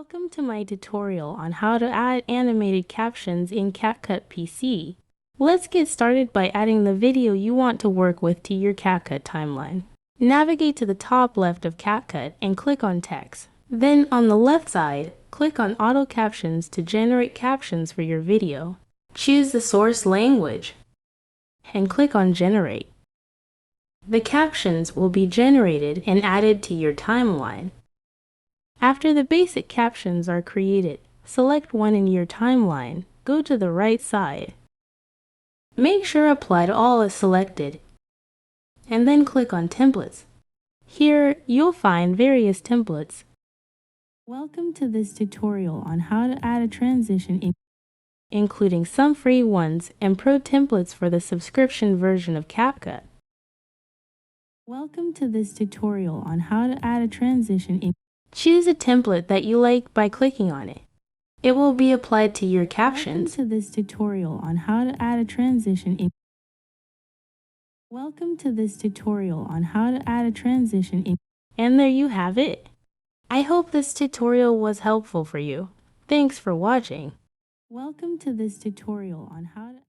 Welcome to my tutorial on how to add animated captions in CapCut PC. Let's get started by adding the video you want to work with to your CapCut timeline. Navigate to the top left of CapCut and click on Text. Then on the left side, click on Auto Captions to generate captions for your video. Choose the source language and click on Generate. The captions will be generated and added to your timeline. After the basic captions are created, select one in your timeline. Go to the right side. Make sure Apply to All is selected, and then click on Templates. Here, you'll find various templates. Welcome to this tutorial on how to add a transition, including some free ones and pro templates for the subscription version of CapCut. Welcome to this tutorial on how to add a transition. Choose a template that you like by clicking on it. It will be applied to your captions. Welcome to this tutorial on how to add a transition. Welcome to this tutorial on how to add a transition. And there you have it. I hope this tutorial was helpful for you. Thanks for watching. Welcome to this tutorial on how to